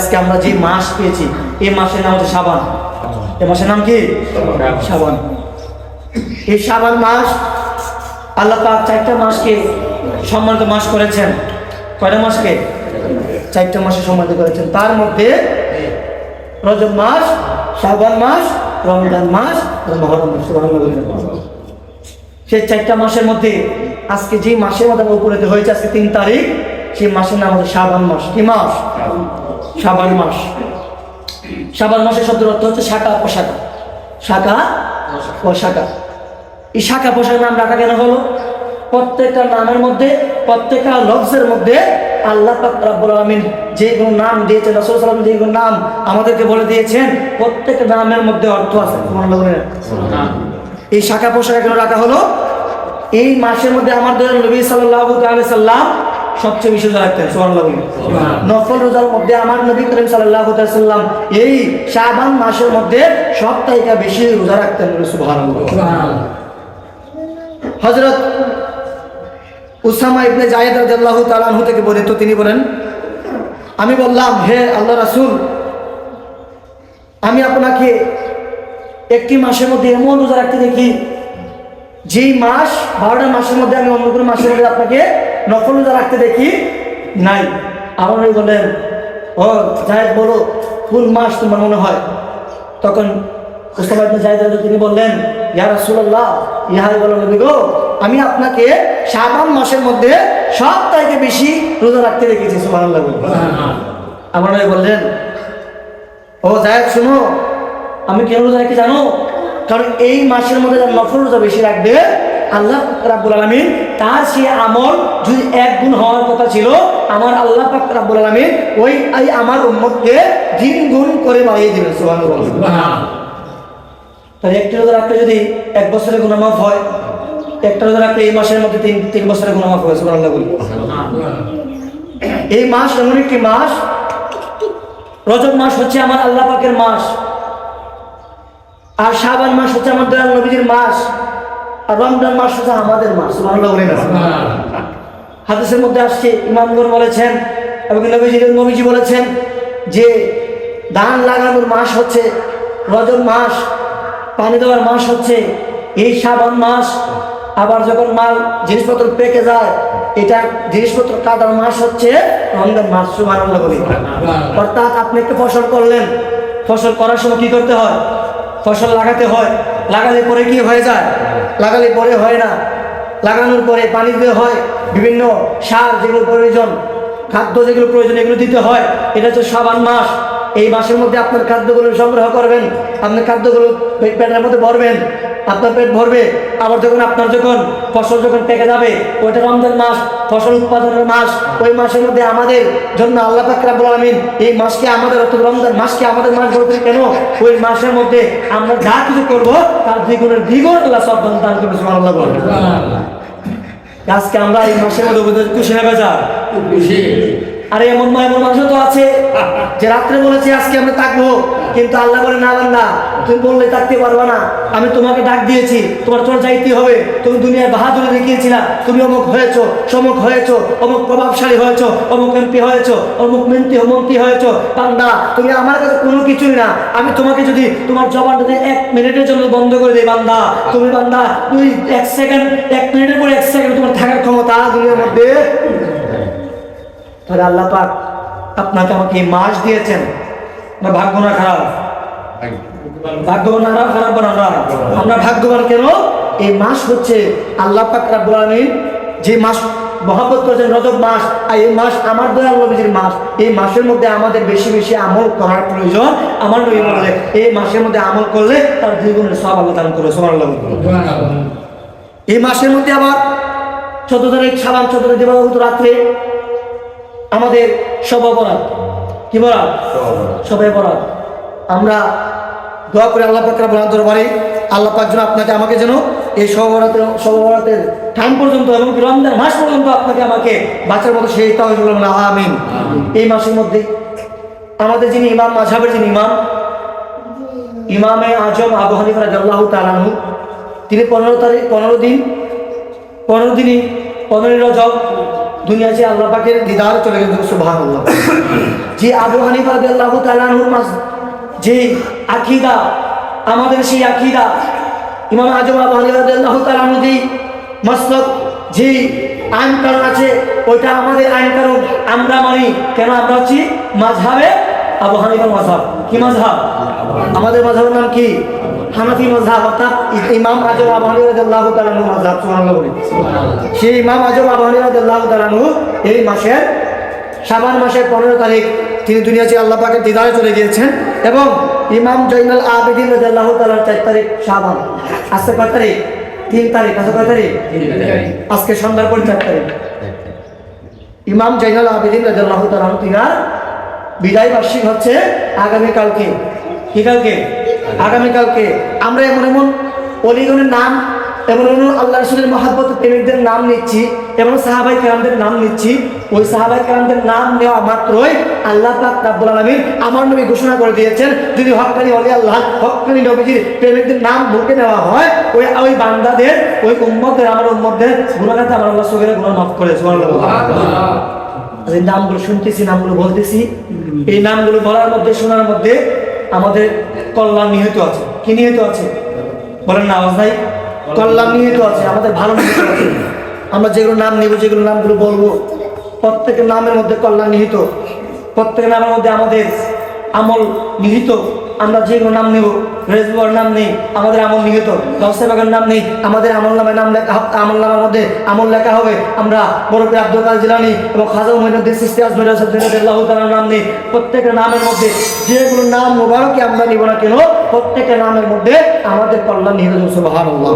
আজকে আমরা যে মাস পেয়েছি এই মাসের নাম হচ্ছে শাবান। এই মাসের নাম কি? শাবান। এই শাবান মাস আল্লাহ পাক 4টা মাসকে সম্মানিত মাস করেছেন। কয়টা মাসকে? 4টা মাসে সম্মানিত করেছেন। তার মধ্যে রজব মাস, শাবান মাস, রমজান মাস, মুহররম মাস। সেই 4টা মাসের মধ্যে আজকে যে মাসের মধ্যে উপনীত হয়েছে, আজকে 3 তারিখ, সেই মাসের নাম হচ্ছে শাবান মাস। কি মাস? শাবান মাস। শাবান মাসের শব্দের অর্থ হচ্ছে শাখা পোশাকা। শাখা পোশাকা। এই শাখা পোশাকের নাম রাখা কেন হলো? প্রত্যেকটা নামের মধ্যে, প্রত্যেকটা লফজের মধ্যে আল্লাহ পাক রব্বুল আলামিন যেগুলো নাম দিয়েছেন, রাসূল সাল্লাল্লাহু আলাইহি ওয়াসাল্লাম যেগুলো নাম আমাদেরকে বলে দিয়েছেন, প্রত্যেকটা নামের মধ্যে অর্থ আছে। এই শাখা পোশাকা কেন রাখা হলো? এই মাসের মধ্যে আমাদের নবী সাল্লাল্লাহু আলাইহি সাল্লাম সবচেয়ে বেশি রোজা রাখতেন। সুবহানাল্লাহ। নফল রোজার মধ্যে আমার নবী করিম সাল্লাল্লাহু আলাইহি সাল্লাম এই শাবান মাসের মধ্যে সবথেকে বেশি রোজা রাখতেন। সুবহানাল্লাহ। হযরত উসামা ইবনে যায়েদ রাদিয়াল্লাহু তাআলা আনহু থেকে বর্ণিত, তিনি বলেন, আমি বললাম, হে আল্লাহর রাসূল, আমি আপনাকে একটি মাসের মধ্যে এমন রোজা রাখতে দেখি যেই মাস 12টা মাসের মধ্যে আমি অন্য কোনো মাসের মধ্যে আপনাকে নফল রোজা রাখতে দেখি নাই। আমার নবী বললেন, ও যায়েদ, বলো কোন মাস তোমার মনে হয়? তখন উসামা ইবনে যায়েদ তিনি বললেন, ইয়া রাসূলুল্লাহ, ইয়া বলো নবী গো, আমি আপনাকে শাবান মাসের মধ্যে সবথেকে বেশি রোজা রাখতে দেখেছি। সুবহানাল্লাহ। আমার নবী বললেন, ও যায়েদ শুনো, আমি কেন রোজা রাখি জানো? কারণ এই মাসের মধ্যে যারা নফল রোজা বেশি রাখবে, আল্লাহ রাব্বুল আলামিন তার সেই আমল যদি 1 গুণ হওয়ার কথা ছিল, আমার আল্লাহ পাক রাব্বুল আলামিন ওই আমার উম্মতকে 3 গুণ করে বাড়িয়ে দিবেন। সুবহানাল্লাহ। তাহলে একটি রোজা রাখলে যদি 1 বছরের গুনাহ মাফ হয়, একটা রোজা রাখলে এই মাসের মধ্যে 3 বছরের গুনাহ মাফ হয়। সুবহানাল্লাহ। এই মাস এমন একটি মাস, রজব মাস হচ্ছে আমার আল্লাহ পাকের মাস, আর শাবান মাস হচ্ছে আমার দয়াল নবীজির মাস, আর রমজান মাস হচ্ছে আমাদের মাস। সুবহানাল্লাহ। হাদিসের মধ্যে আসছে, ইমামগণ বলেছেন এবং নবীজি বলেছেন যে ধান লাগানোর মাস হচ্ছে রজব মাস, পানি দেওয়ার মাস হচ্ছে এই শাবান মাস, আবার যখন মাল জিনিসপত্র পেকে যায়, এটা জিনিসপত্র কাটার মাস হচ্ছে রমজান মাস। সুবহানাল্লাহ। অর্থাৎ আপনি একটা ফসল করলেন, ফসল করার সময় কি করতে হয়? ফসল লাগাতে হয়। লাগালে পরে কি হয়ে যায়? লাগালে পরে হয় না, লাগানোর পরে পানি দিতে হয়, বিভিন্ন সার যেগুলো প্রয়োজন, খাদ্য যেগুলো প্রয়োজন, এগুলো দিতে হয়। এটা হচ্ছে শাবান মাস। এই মাসের মধ্যে আপনার খাদ্যগুলো সংগ্রহ করবেন, আপনার খাদ্যগুলো পেটের মধ্যে ভরবেন, আপনার পেট ভরবে। আবার আপনার ফসল যখন পেকে যাবে, ওইটা রমজান মাস, ফসল উৎপাদনের মাস। ওই মাসের মধ্যে আমাদের জন্য আল্লাহ পাক রব্বুল আলামিন এই মাসকে আমাদের, অর্থাৎ রমজান মাসকে আমাদের মাস বলতে কেন? ওই মাসের মধ্যে আমরা যা কিছু করবো তার দ্বিগুণ আল্লাহ সব দান করবে। সুবহানাল্লাহ। আজকে আমরা এই মাসের মধ্যে খুশি হবে যা খুশি। আরে এমন মানুষও তো আছে যে রাত্রে বলেছে আজকে আমরা থাকবো, কিন্তু আল্লাহ বলে, না বান্দা, তুমি বললে থাকতে পারবা না, আমি তোমাকে ডাক দিয়েছি, তোমার যাইতে হবে। তুমি দুনিয়ার বাহাদুরি দেখিয়েছিলা, তুমি অমুক হয়েছো, সমুক হয়েছো, অমুক প্রভাবশালী হয়েছো, অমুক এমপি হয়েছো, অমুক মন্ত্রী হয়েছো। বান্দা, তুমি আমার কাছে কোনো কিছুই না। আমি তোমাকে যদি তোমার জবানটা 1 মিনিটের জন্য বন্ধ করে দিই, বান্দা, তুমি 1 সেকেন্ড, 1 মিনিটের পরে 1 সেকেন্ড তোমার থাকার ক্ষমতা দুনিয়ার মধ্যে। তাহলে আল্লাহ পাক আপনাকে আমাকে এই মাস দিয়েছেন, না ভাগ্য না খারাপ? ভাগ্যবান না খারাপ? আমরা ভাগ্যবান। কেন? এই মাস হচ্ছে আল্লাহ পাক রব্বুল আলামিন যে মাস মহব্বত করেছেন, রজব মাস, আর এই মাস আমার দয়াল নবীজির মাস। এই মাসের মধ্যে আমাদের বেশি বেশি আমল করার প্রয়োজন। আমার নবী বলে, এই মাসের মধ্যে আমল করলে তার দ্বিগুণের সওয়াব আল্লাহ দান করবে। সুবহানাল্লাহ। এই মাসের মধ্যে আবার 14 তারিখ শাবান, 14 তারিখ দিবাগত রাত্রে আমাদের শবে বরাত। কি বরাত? শবে বরাত। আমরা দোয়া করে আল্লাহ পাক রব্বুল আলামিনের দরবারে, আল্লাহ পাক যেন আপনাকে আমাকে যেন এই শবে বরাতের টাইম পর্যন্ত এবং রমজান মাস পর্যন্ত আপনাকে আমাকে বাঁচার মতো সেই তাওফিক দান করুন। আমিন। এই মাসের মধ্যে আমাদের যিনি ইমাম, মাযহাবের যিনি ইমামে আজম আবু হানিফা রাদিয়াল্লাহু তাআলা আনহু, তিনি 15 দিনই 15 রজব দুনিয়া যে আল্লাহ পাকের দিদার চলে গেছে, সুবহানাল্লাহ। যে আবু হানিফা রাদিয়াল্লাহু তাআলা আনহুর যে আকীদা, আমাদের সেই আকীদা, ইমাম আজম আবু হানিফা রাদিয়াল্লাহু তাআলা আনহু যে মাসলাক, যে আইন কানুন আছে, ওইটা আমাদের আইন কানুন আমরা মানি। কেন? আমরা হচ্ছি মাযহাবে আবু হানিফার মাযহাব। কি মাযহাব? আমাদের মাযহাবের নাম কি? হানাফি মাযহাব, অর্থাৎ ইমাম আজম আবু হানিফা রাদিয়াল্লাহু তাআলা আনহু মাযহাব। সুবহানাল্লাহ বলি। সেই ইমাম আজম আবু হানিফা রাদিয়াল্লাহু তাআলা আনহু এই মাসের শাবান মাসের 15 তারিখ তিনি দুনিয়া থেকে আল্লাহ পাকের দিদারে চলে গিয়েছেন। এবং ইমাম জয়নুল আবেদিন রাদিয়াল্লাহু তাআলা 4 তারিখ শাবান, আজকে কত তারিখ? 3 তারিখ। আজকে কত তারিখ? আজকে সন্ধ্যার পর 4 তারিখ। ইমাম জয়নুল আবেদিন রাদিয়াল্লাহু তাআলা তিনার বিদায় বার্ষিক হচ্ছে আগামীকালকে। কি কালকে? আগামীকালকে। আমরা এমন এমন অলিগণের নাম, এমন এমন আল্লাহ রাসূলের মহব্বত প্রেমিকদের নাম নিচ্ছি, এবং সাহাবায়ে কেরামদের নাম নিচ্ছি। ওই সাহাবায়ে কেরামদের নাম নেওয়া মাত্রই আল্লাহ পাক রব্বুল আলামিন আমার নবী ঘোষণা করে দিয়েছেন, যদি হক্কানি ওলি আল্লাহ, হক্কানি নবীজির প্রেমিকদের নাম মুখে নেওয়া হয়, ওই বান্দাদের, ওই উম্মতের, আমার উম্মতদের গুনাহগার আমার আল্লাহ সগীরা গুনাহ মাফ করে। সুবহানাল্লাহ। এই নামগুলো শুনতেছি, নামগুলো বলতেছি, এই নামগুলো বলার মধ্যে, শোনার মধ্যে আমাদের কল্যাণ নিহিত আছে। কি নিহিত আছে? বলেন না, আওয়াজ নাই। কল্যাণ নিহিত আছে, আমাদের ভালো নিহিত আছে। আমরা যেগুলো নাম নেব, যেগুলো নামগুলো বলবো, প্রত্যেকের নামের মধ্যে কল্যাণ নিহিত, প্রত্যেকের নামের মধ্যে আমাদের আমল নিহিত। আমরা যেগুলো নাম নেব, রেজওয়ার নাম নেই, আমাদের আমল নিহিত। গাউসে বাগার নাম নেই, আমাদের আমল নামে নাম লেখা, আমল নামের মধ্যে আমল লেখা হবে। আমরা বড় পীর আব্দুল কাদের জিলানী এবং খাজা মুঈনুদ্দিন চিশতি আজমিরি রাদিয়াল্লাহু তাআলার নাম নেই। প্রত্যেকের নামের মধ্যে যেগুলো নাম মুবারক আমরা নিব না কেন, প্রত্যেকের নামের মধ্যে আমাদের কল্যাণ নিহিত। সুবহানাল্লাহ।